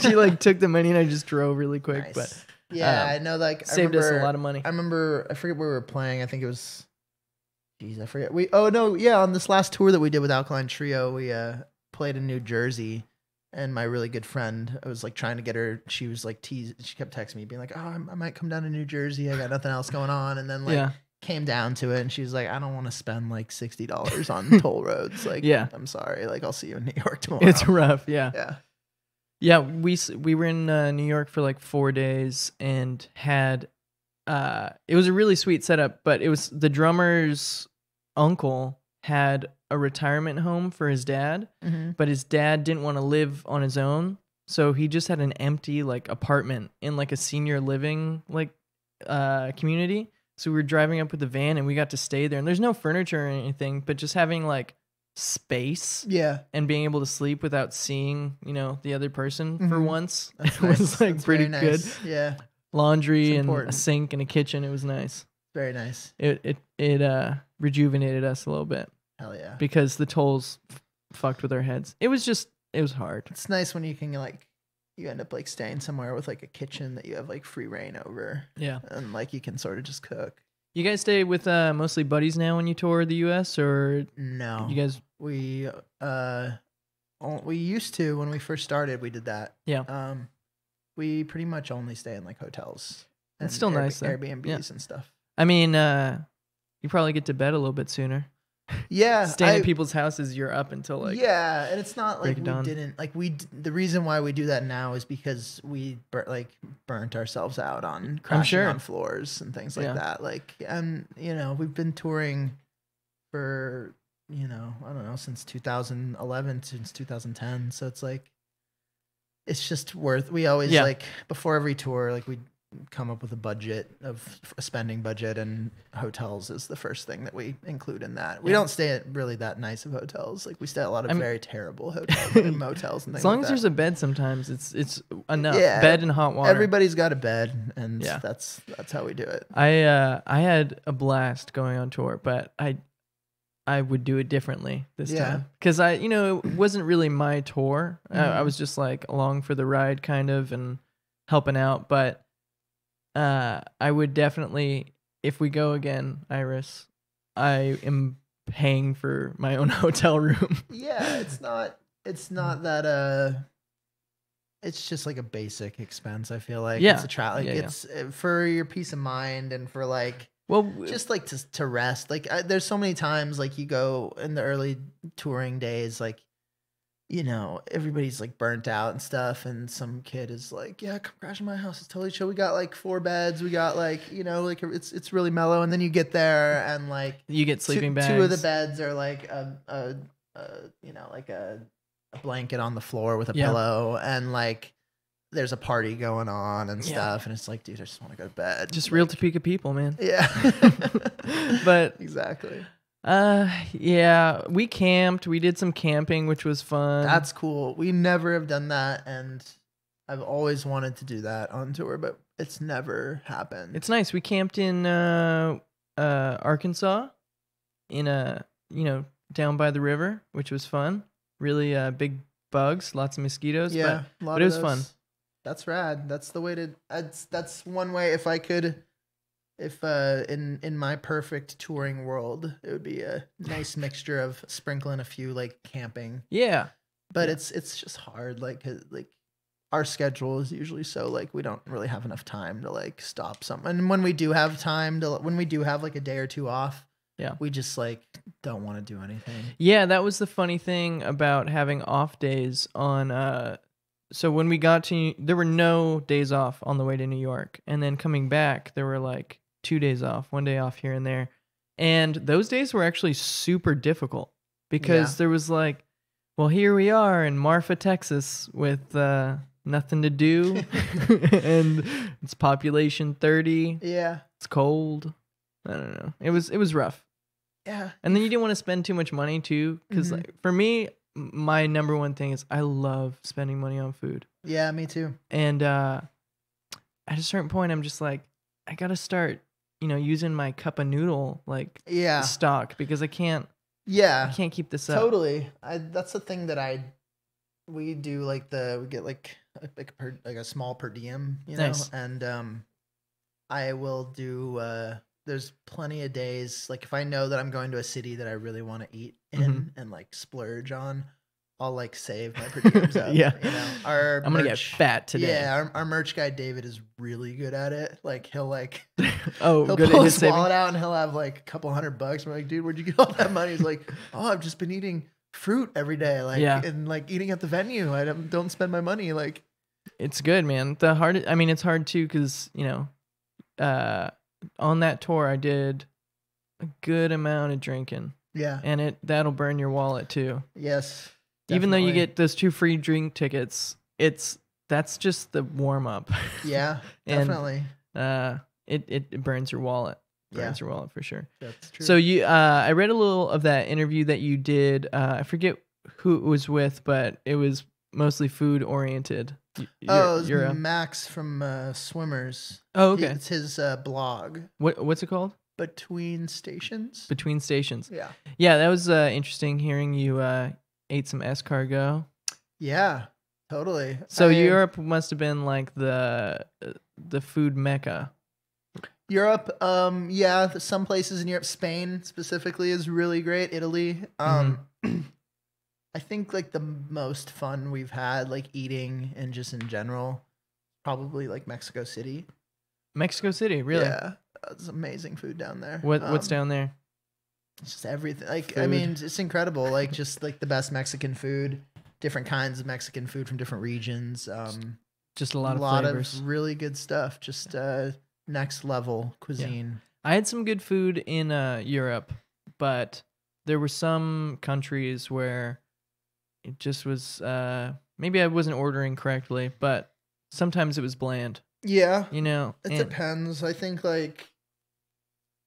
She like took the money, and I just drove really quick. Nice. But Yeah, I know. Like, saved us a lot of money. I remember. I forget where we were playing. I think it was. Jeez, I forget. Oh no, yeah. On this last tour that we did with Alkaline Trio, we played in New Jersey, and my really good friend, I was like trying to get her. She was like she kept texting me, being like, "Oh, I might come down to New Jersey. I got nothing else going on." And then like came down to it, and she was like, "I don't want to spend like $60 on toll roads. Like, I'm sorry. Like, I'll see you in New York tomorrow." It's rough. Yeah. Yeah. Yeah, we were in New York for like 4 days and had it was a really sweet setup, but it was the drummer's uncle had a retirement home for his dad, but his dad didn't want to live on his own, so he just had an empty like apartment in like a senior living like community. So we were driving up with the van and we got to stay there, and there's no furniture or anything, but just having like space and being able to sleep without seeing the other person for once was like pretty good. Yeah, laundry and a sink and a kitchen. It was nice. Very nice. It rejuvenated us a little bit. Hell yeah, because the tolls fucked with our heads. It was hard. It's nice when you can like you end up like staying somewhere with like a kitchen that you have like free reign over, and like you can sort of just cook. You guys stay with mostly buddies now when you tour the U.S. or no? You guys we used to when we first started. We did that. Yeah. We pretty much only stay in like hotels. It's still nice though. Airbnbs and stuff. I mean, you probably get to bed a little bit sooner. Yeah, staying at people's houses, you're up until like and it's not like the reason why we do that now is because we burnt ourselves out on crashing on floors and things like that. Like, and we've been touring for I don't know, since 2011, since 2010. So it's like it's just worth. We always like before every tour, like we come up with a spending budget, and hotels is the first thing that we include in that. We don't stay at really that nice of hotels. Like we stay at a lot of very terrible hotels and motels and things. As long like as that. There's a bed, sometimes it's enough. Bed and hot water. Everybody's got a bed, and that's how we do it. I had a blast going on tour, but I would do it differently this time because it wasn't really my tour. I was just like along for the ride kind of and helping out, but I would definitely, if we go again, Iris, I am paying for my own hotel room. Yeah, it's not that it's just like a basic expense. I feel like it's it's for your peace of mind and for like just like to rest. Like there's so many times like you go in the early touring days, like everybody's like burnt out and stuff, and some kid is like, "Yeah, come crash in my house. It's totally chill. We got like 4 beds. We got like like it's really mellow." And then you get there and like you get sleeping bags. 2 of the beds are like like a blanket on the floor with a pillow, and like there's a party going on and stuff, and it's like, dude, I just want to go to bed. Just real Topeka people, man. Yeah, but exactly. We camped. We did some camping, which was fun. That's cool. We never have done that, and I've always wanted to do that on tour, but it's never happened. It's nice. We camped in Arkansas, in down by the river, which was fun. Really big bugs, lots of mosquitoes. Yeah, but it was fun. That's rad. That's the way to. That's one way. If I could. If in my perfect touring world, it would be a nice mixture of sprinkling a few like camping. Yeah, but it's just hard. Like our schedule is usually so like we don't really have enough time to like stop something. And when we do have like a day or 2 off, we just like don't want to do anything. Yeah, that was the funny thing about having off days on. So when we got to, there were no days off on the way to New York, and then coming back, there were like 2 days off, 1 day off here and there. And those days were actually super difficult because there was like, well, here we are in Marfa, Texas with nothing to do. And it's population 30. Yeah. It's cold. I don't know. It was rough. Yeah. And then you didn't want to spend too much money too. Because like, for me, my number one thing is I love spending money on food. Yeah, me too. And at a certain point, I'm just like, I got to start, using my cup of noodle stock because I can't keep this up. Totally. That's the thing that we do like we get like a small per diem, you know, Nice. and I will do. There's plenty of days like if I know that I'm going to a city that I really want to eat in and like splurge on, I'll like save my per diems up. Yeah. You know, I'm gonna get fat today. Yeah, our merch guy David is really good at it. Like he'll Oh, good at pull his his saving. wallet out and he'll have like a couple $100. We're like, dude, where'd you get all that money? He's like, oh, I've just been eating fruit every day, like and like eating at the venue. I don't spend my money. Like, It's good, man. It's hard too because you know, on that tour I did a good amount of drinking. Yeah, and that'll burn your wallet too. Yes. Even though you Definitely. get those 2 free drink tickets, that's just the warm up. Yeah, And, definitely. It burns your wallet. Burns Yeah. your wallet for sure. That's true. So I read a little of that interview that you did. I forget who it was with, but it was mostly food oriented. it was you're Max from Swimmers. Oh, okay. It's his blog, What's it called? Between Stations. Between Stations. Yeah. Yeah, that was interesting hearing you ate some escargot. Yeah, totally. So Europe must have been like the food mecca. Europe, yeah, some places in Europe, Spain specifically is really great. Italy, I think like the most fun we've had, like eating and just in general, probably like Mexico City. Mexico City, really? Yeah, it's amazing food down there. What's down there? It's just everything. Like, Food. I mean, it's incredible. Like, just like the best Mexican food, different kinds of Mexican food from different regions. Just a lot of flavors. Really good stuff. Just next level cuisine. I had some good food in Europe, but there were some countries where it just was maybe I wasn't ordering correctly, but sometimes it was bland. Yeah, You know, it depends. I think like,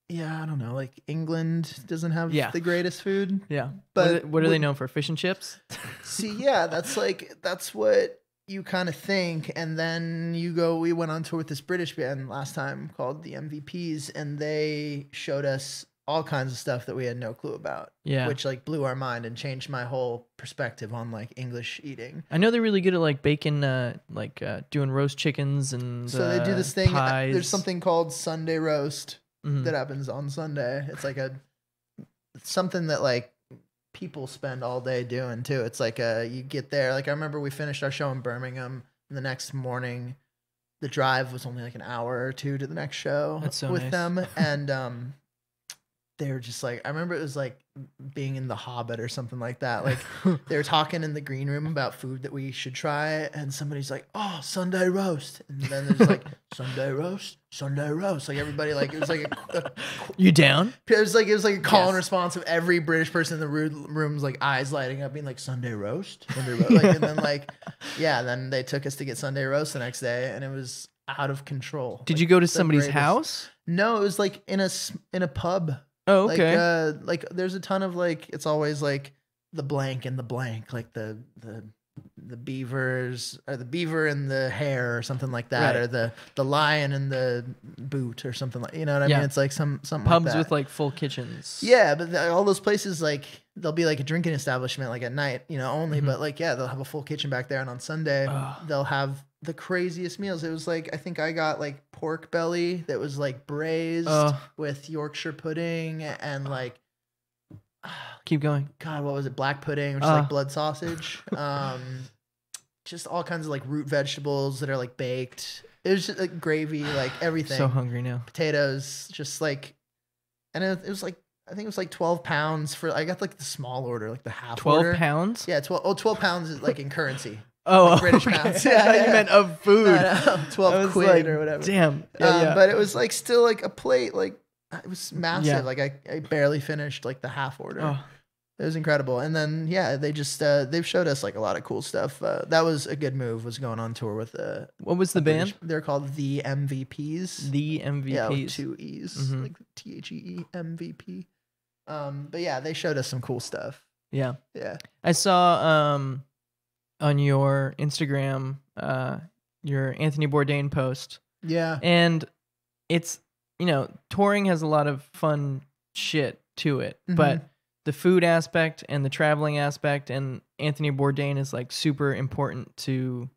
yeah, I don't know. Like England doesn't have the greatest food. Yeah, But what are they known for? Fish and chips? See, yeah, that's what you kind of think, and then we went on tour with this British band last time called the MVPs, and they showed us all kinds of stuff that we had no clue about. Yeah. Which like blew our mind and changed my whole perspective on like English eating. I know they're really good at like baking, doing roast chickens and So they do this thing. pies. There's something called Sunday roast Mhm. that happens on Sunday. It's like something that like people spend all day doing too. It's like you get there. Like I remember we finished our show in Birmingham, and the next morning, the drive was only like an hour or two to the next show That's so with nice. them, and they were just like, I remember it was like being in The Hobbit or something like that. Like they were talking in the green room about food that we should try, and somebody's like, "Oh, Sunday roast," and then there's like Sunday roast. Like everybody, like it was like You down? it was like a call and Yes. response of every British person in the room's like eyes lighting up, being like Sunday roast. Like, and then like then they took us to get Sunday roast the next day, and it was out of control. Did Like, you go to the somebody's greatest- house? No, it was like in a pub. Oh, okay. Like there's a ton of like it's always like the blank and the blank, like the beavers or the beaver and the hare or something like that, Right. or the lion and the boot or something like, you know what I Yeah. mean? It's like something Pubs like that. with like full kitchens. Yeah, but all those places, like there'll be like a drinking establishment like at night, you know, only, Mhm. but like they'll have a full kitchen back there, and on Sunday Ugh. they'll have the craziest meals. It was like I think I got like pork belly that was like braised Ugh. with Yorkshire pudding and like Keep going. God, what was it? Black pudding, which is like blood sausage. Just all kinds of like root vegetables that are like baked. It was just like gravy, like everything. So hungry now. Potatoes, just like, and it was like, I think it was like 12 pounds for, I got like the small order, like the half 12 order. pounds? Yeah, 12 pounds is like in currency. Oh, Like British okay. pounds. I Yeah, thought you yeah. meant of food. No, 12 I was quid like, or whatever. Damn. Yeah. But it was like still like a plate, like it was massive. Yeah. Like I barely finished like the half order. Oh, It was incredible. And then, they just, they've showed us like a lot of cool stuff. That was a good move, was going on tour with what was the band? They're called the MVPs. The MVPs. Yeah, with 2 E's, Mhm. like THEE MVP. But yeah, they showed us some cool stuff. Yeah. Yeah. I saw on your Instagram your Anthony Bourdain post, Yeah. and it's touring has a lot of fun shit to it, Mhm. but the food aspect and the traveling aspect, and Anthony Bourdain is like super important to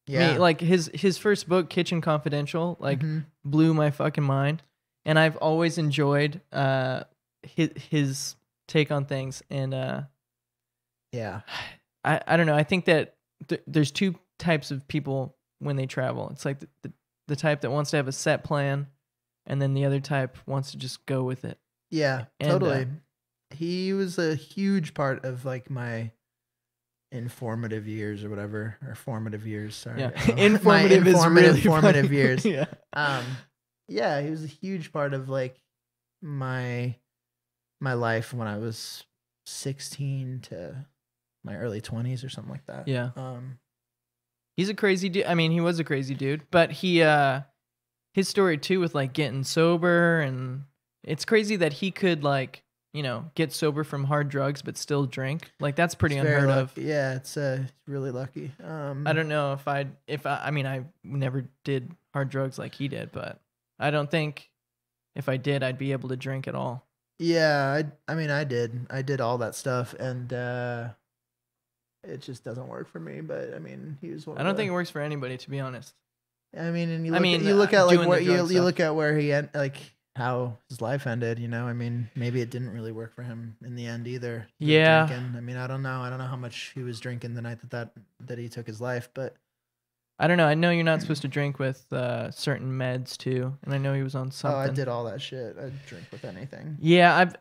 me. Like his first book, Kitchen Confidential, like blew my fucking mind, and I've always enjoyed his take on things. And I don't know. I think that there's two types of people when they travel. It's like the type that wants to have a set plan, and then the other type wants to just go with it. Yeah, And, totally. He was a huge part of like my informative years or whatever, or formative years. Sorry. Yeah. Informative is really formative funny. years. Yeah. Yeah, he was a huge part of like my life when I was 16 to my early 20s or something like that. Yeah. He's a crazy dude. I mean, he was a crazy dude, but his story too with like getting sober, and it's crazy that he could like, you know, get sober from hard drugs but still drink. Like that's pretty unheard of. Yeah, it's really lucky. I don't know I mean, I never did hard drugs like he did, but I don't think if I did, I'd be able to drink at all. Yeah, I mean, I did all that stuff, and it just doesn't work for me. But I mean, he was one. I don't think it works for anybody, to be honest. I mean, and you look at like where you look at where he like how his life ended. You know, I mean, maybe it didn't really work for him in the end either. Yeah. Drinking. I mean, I don't know how much he was drinking the night that he took his life, but I don't know. I know you're not supposed to drink with certain meds too, and I know he was on something. Oh, I did all that shit. I'd drink with anything. Yeah,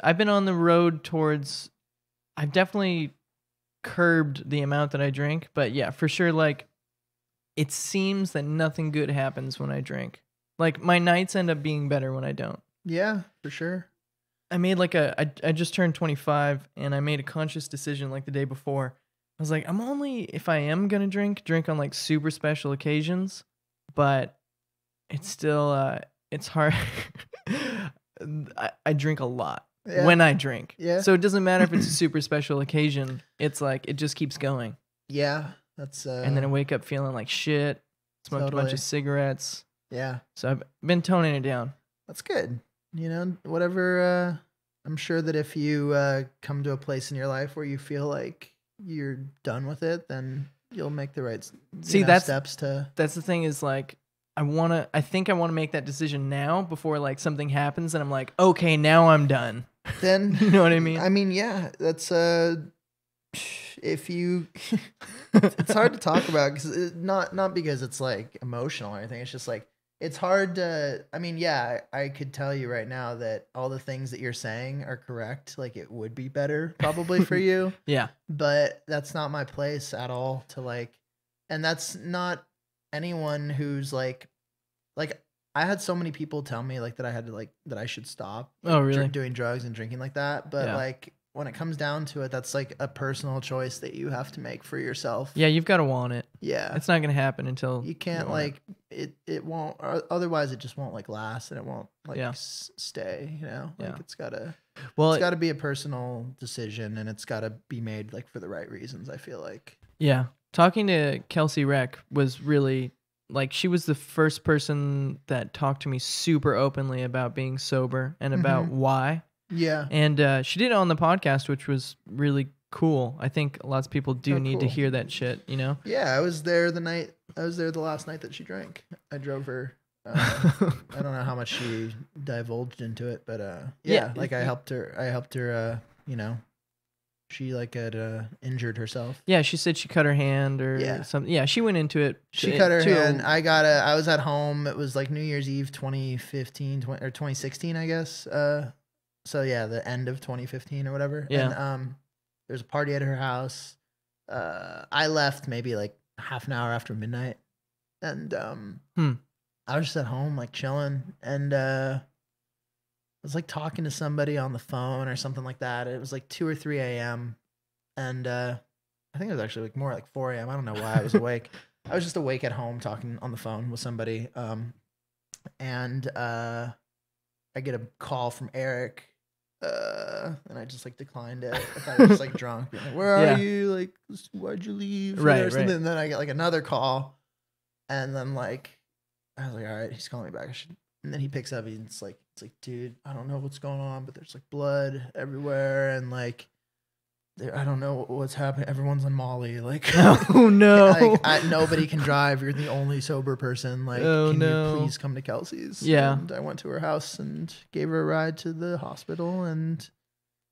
I've been on the road towards. I've definitely curbed the amount that I drink, but yeah, for sure. Like, it seems that nothing good happens when I drink. Like, my nights end up being better when I don't. Yeah, for sure. I made like I just turned 25, and I made a conscious decision like the day before. I was like, I'm only, if I am going to drink on like super special occasions, but it's still, it's hard. I drink a lot when I drink. Yeah. So it doesn't matter if it's a super special occasion. It's like, it just keeps going. Yeah. That's, and then I wake up feeling like shit, smoked a bunch of cigarettes. Yeah. So I've been toning it down. That's good. You know, whatever, I'm sure that if you come to a place in your life where you feel like you're done with it, then you'll make the right steps to. That's the thing is like, I think I want to make that decision now before like something happens and I'm like, okay, now I'm done. Then you know what I mean? I mean, yeah, that's if you, it's hard to talk about because not because it's like emotional or anything. It's just like, it's hard to, I mean, yeah, I could tell you right now that all the things that you're saying are correct. Like, it would be better probably for you. Yeah. But that's not my place at all to like, and that's not anyone who's like, I had so many people tell me like that I had to like, that I should stop doing drugs and drinking like that. But like, when it comes down to it, that's like a personal choice that you have to make for yourself. Yeah, you've got to want it. Yeah. It's not going to happen until you can't like it won't, or otherwise it just won't like last and it won't like stay, you know? Like it's got to be a personal decision and it's got to be made like for the right reasons, I feel like. Yeah. Talking to Kelsey Reck was really like, she was the first person that talked to me super openly about being sober and about why. Yeah. And she did it on the podcast, which was really cool. I think lots of people do need to hear that shit, you know? Yeah, I was there the last night that she drank. I drove her. I don't know how much she divulged into it, but like I helped her, you know, she like had injured herself. Yeah, she said she cut her hand or something. Yeah, she went into it. She cut her hand. I was at home. It was like New Year's Eve 2015 or 2016, I guess. So yeah, the end of 2015 or whatever. Yeah. And there's a party at her house. I left maybe like half an hour after midnight. And I was just at home like chilling. And I was like talking to somebody on the phone or something like that. It was like 2 or 3 a.m. And I think it was actually like more like 4 a.m. I don't know why I was awake. I was just awake at home talking on the phone with somebody. And I get a call from Eric. And I just like declined it. I was just like drunk. Like, where are you? Like, why'd you leave? Right. And then I get like another call. And then like, I was like, all right, he's calling me back. I should And then he picks up. It's like, dude, I don't know what's going on, but there's like blood everywhere, and like, I don't know what's happening. Everyone's on Molly. Like, oh no, like, nobody can drive. You're the only sober person. Like, can you please come to Kelsey's? Yeah. And I went to her house and gave her a ride to the hospital, and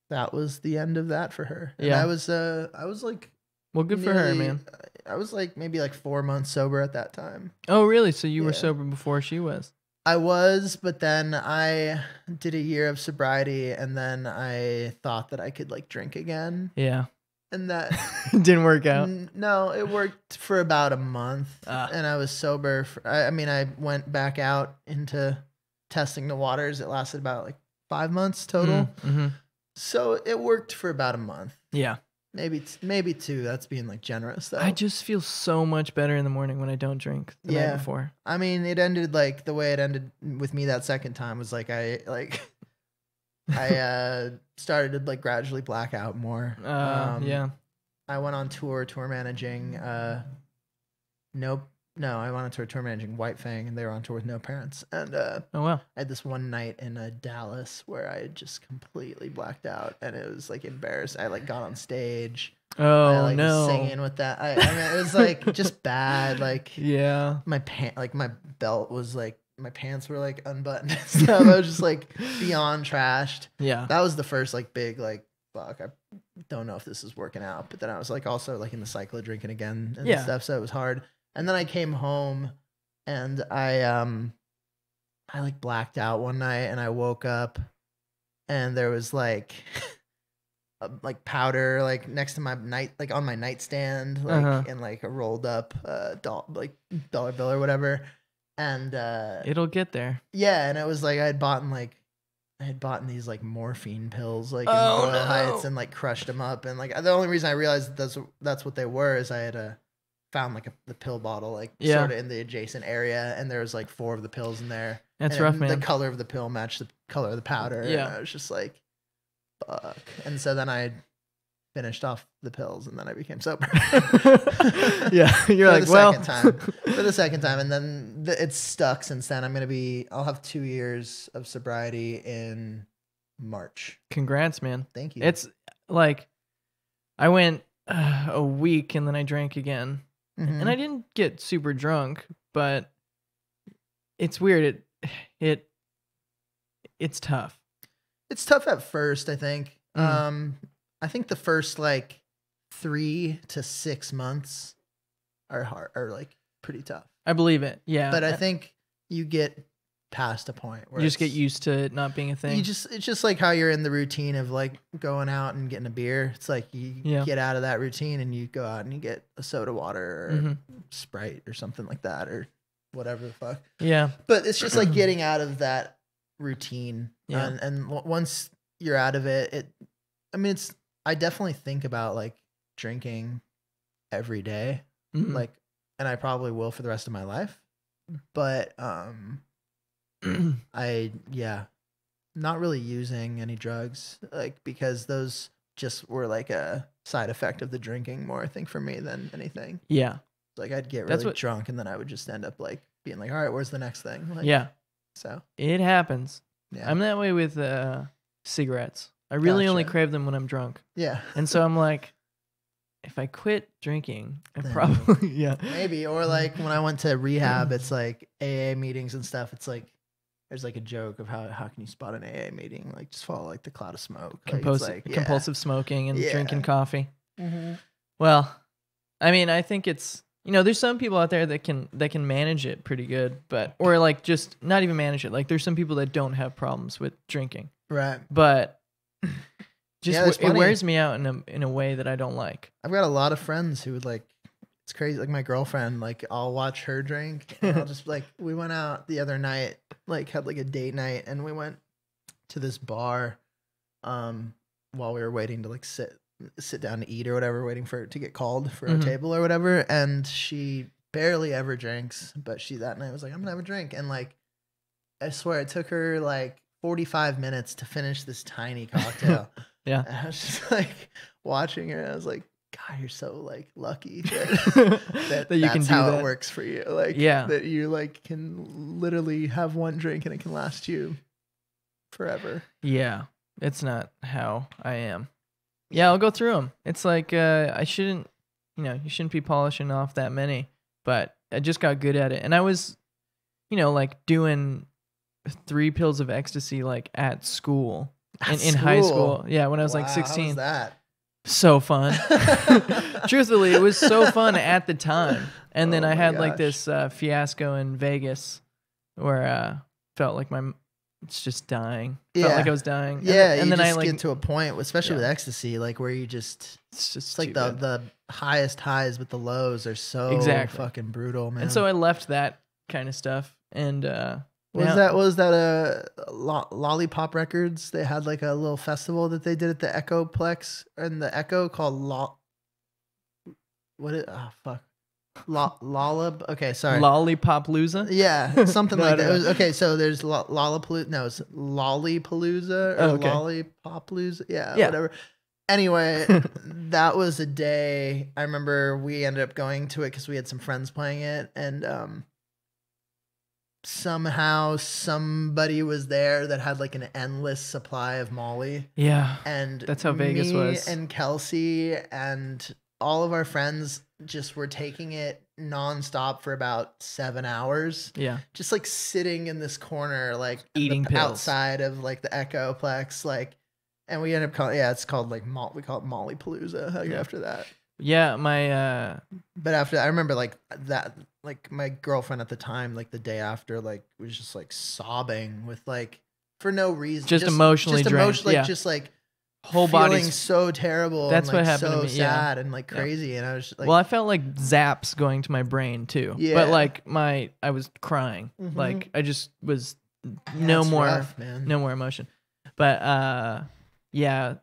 that was the end of that for her. And I was like, well, good for her, man. I was like maybe like 4 months sober at that time. Oh, really? So you were sober before she was? I was, but then I did a year of sobriety, and then I thought that I could like drink again. Yeah. And that didn't work out. No, it worked for about a month, and I was sober. I went back out into testing the waters. It lasted about like 5 months total. Mm-hmm. So it worked for about a month. Yeah. Maybe 2. That's being like generous though. I just feel so much better in the morning when I don't drink the night before. I mean, it ended like the way it ended with me that second time was like I started to like gradually black out more. Yeah. I went on tour managing I went on tour managing White Fang, and they were on tour with No Parents. And oh wow. I had this one night in Dallas where I just completely blacked out, and it was like embarrassing. I like got on stage. Oh I, like, no! was singing with that. I mean, it was like just bad. Like my my belt was like my pants were like unbuttoned and stuff. I was just like beyond trashed. Yeah, that was the first like big like fuck. I don't know if this is working out. But then I was like also like in the cycle of drinking again and stuff. So it was hard. And then I came home, and I like blacked out one night, and I woke up, and there was like like powder like next to my on my nightstand, like and like a rolled up dollar bill or whatever, and it'll get there. Yeah, and it was like I had bought these like morphine pills like in Royal Heights, and like crushed them up, and like the only reason I realized that's what they were is I had found like the pill bottle like sort of in the adjacent area, and there was like 4 of the pills in there. That's rough, man. The color of the pill matched the color of the powder. Yeah, and I was just like, fuck. And so then I finished off the pills, and then I became sober. Yeah, you're like, well, for the second time, and then it's stuck since then. I'll have 2 years of sobriety in March. Congrats, man. Thank you. It's like I went a week, and then I drank again. Mm-hmm. And I didn't get super drunk, but it's weird. It's tough. It's tough at first, I think. I think the first like 3 to 6 months are like pretty tough. I believe it. Yeah. But I think you get past a point where you just get used to it not being a thing. It's just like how you're in the routine of like going out and getting a beer. It's like you get out of that routine and you go out and you get a soda water or Sprite or something like that or whatever the fuck. Yeah. But it's just like getting out of that routine. Yeah. And once you're out of it, I definitely think about like drinking every day. Like, and I probably will for the rest of my life. But not really using any drugs, like, because those just were like a side effect of the drinking more, I think, for me than anything. Yeah. Like I'd get really drunk, and then I would just end up like being like, all right, where's the next thing? Like, yeah. So it happens. Yeah. I'm that way with cigarettes. I really only crave them when I'm drunk. Yeah. And so I'm like, if I quit drinking, I probably, maybe. Or like when I went to rehab, it's like AA meetings and stuff. It's like, there's like a joke of how can you spot an AA meeting? Like just follow like the cloud of smoke. Compulsive smoking and drinking coffee. Mm-hmm. Well, I mean, I think it's, there's some people out there that can manage it pretty good, or like just not even manage it. Like there's some people that don't have problems with drinking. Right. But just it wears me out in a way that I don't like. I've got a lot of friends who would like, it's crazy. Like my girlfriend, like I'll watch her drink, and I'll just like, we went out the other night, like had like a date night, and we went to this bar while we were waiting to like sit down to eat or whatever, waiting for it to get called for a table or whatever. And she barely ever drinks, but she that night was like, I'm gonna have a drink. And like, I swear it took her like 45 minutes to finish this tiny cocktail. Yeah. And I was just like watching her, and I was like, God, you're so like lucky that That you can that's do how that. it works for you. Like, Yeah. that you like can literally have one drink and it can last you forever. Yeah, it's not how I am. Yeah, I'll go through them. It's like I shouldn't, you shouldn't be polishing off that many, but I just got good at it. And I was, like doing 3 pills of ecstasy like at school, in high school. Yeah, when I was like Wow, 16. How was that? So fun. Truthfully, it was so fun at the time. And then Oh I my had like gosh. this fiasco in Vegas where felt like it's just dying. Felt like I was dying. Yeah, and you then just I like get to a point, especially with Yeah. ecstasy, like where you just it's just it's like too good. the highest highs, but the lows are so Exactly. fucking brutal, man. And so I left that kind of stuff and was that Lollipop Records? They had like a little festival that they did at the Echoplex and the Echo called Lollip. Okay, sorry. Lollipopalooza? Yeah, something No, I like don't that. It know. was, okay, so there's Lollapalooza. No, it's Lollipalooza or Oh, okay. Lollipopalooza. Yeah, Yeah. whatever. Anyway, that was a day. I remember we ended up going to it because we had some friends playing it, and somehow somebody was there that had like an endless supply of Molly. Yeah. And That's how Vegas me was. and Kelsey and all of our friends just were taking it nonstop for about 7 hours. Yeah. Just like sitting in this corner, like Eating pills. outside of like the Echoplex, like, and we ended up calling, it's called like we call it Molly Palooza after that. Yeah, my But after I remember like that, like my girlfriend at the time, like the day after, like was just like sobbing with like for no reason, Just emotionally drained, like yeah. just like whole feeling body's so terrible. That's and, what like, happened to so me, yeah. sad and like crazy, and I was like, well, I felt like zaps going to my brain too. Yeah. But like I was crying. Mhm. Like I just was yeah, it's rough, man. no more emotion. But yeah,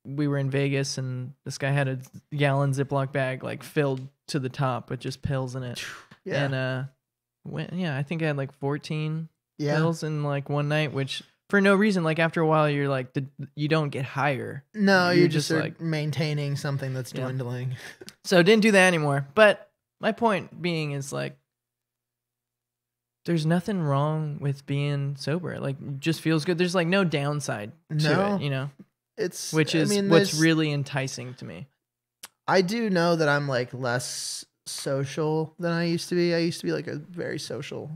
we were in Vegas and this guy had a gallon Ziploc bag like filled to the top with just pills in it. Yeah, And I think I had like 14 yeah. pills in like one night, which for no reason, like after a while you're like you don't get higher. No, You're you're just like- like maintaining something that's Yeah. dwindling. So didn't do that anymore. But my point being is like there's nothing wrong with being sober. Like it just feels good. There's like no downside to No. it, It's which is what's there's- really enticing to me. I do know that I'm like less social than I used to be. I used to be like a very social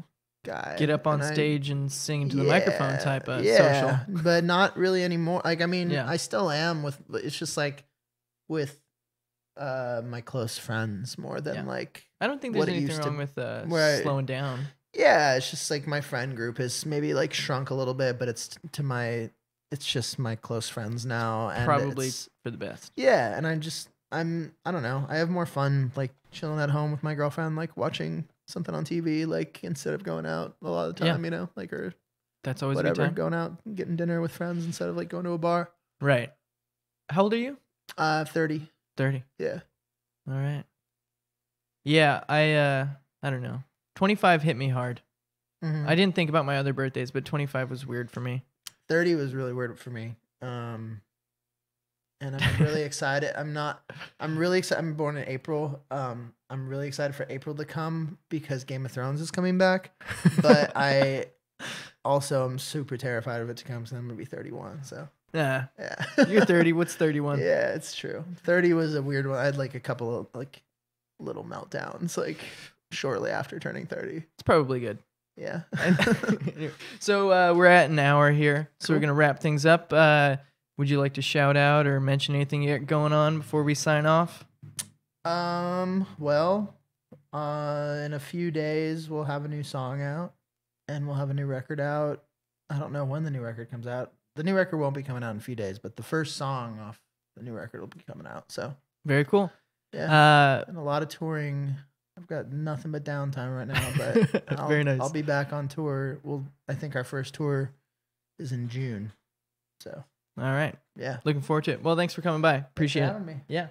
guy. Get up on and stage and sing into the microphone type of social. yeah, but not really anymore. Like, I mean, Yeah. I still am but it's just like with my close friends more than Yeah. like, I don't think what there's it anything used to- wrong with where I- slowing down. yeah, it's just like my friend group has maybe like shrunk a little bit, but it's just my close friends now. And Probably it's- for the best. yeah. And I don't know. I have more fun like chilling at home with my girlfriend, like watching something on TV, like instead of going out a lot of the Yeah. time, like, or That's always a whatever, good time. going out and getting dinner with friends instead of like going to a bar. Right. How old are you? 30. 30. Yeah. All right. Yeah, I don't know. 25 hit me hard. Mhm. I didn't think about my other birthdays, but 25 was weird for me. 30 was really weird for me. And I'm really excited. I'm really excited. I'm born in April. I'm really excited for April to come because Game of Thrones is coming back. But I also am super terrified of it to come because I'm going to be 31. So, Nah, yeah. you're 30. What's 31? Yeah, it's true. 30 was a weird one. I had like a couple of like little meltdowns like shortly after turning 30. It's probably good. Yeah. So we're at an hour here, so Cool. we're going to wrap things up. Would you like to shout out or mention anything you got going on before we sign off? Well, in a few days we'll have a new song out and we'll have a new record out. I don't know when the new record comes out. The new record won't be coming out in a few days, but the first song off the new record will be coming out. So, Very cool. yeah. And a lot of touring. I've got nothing but downtime right now, but Very nice. I'll be back on tour. I think our first tour is in June. So, All right. yeah. Looking forward to it. Well, thanks for coming by. Appreciate Thanks it. for having me. Yeah.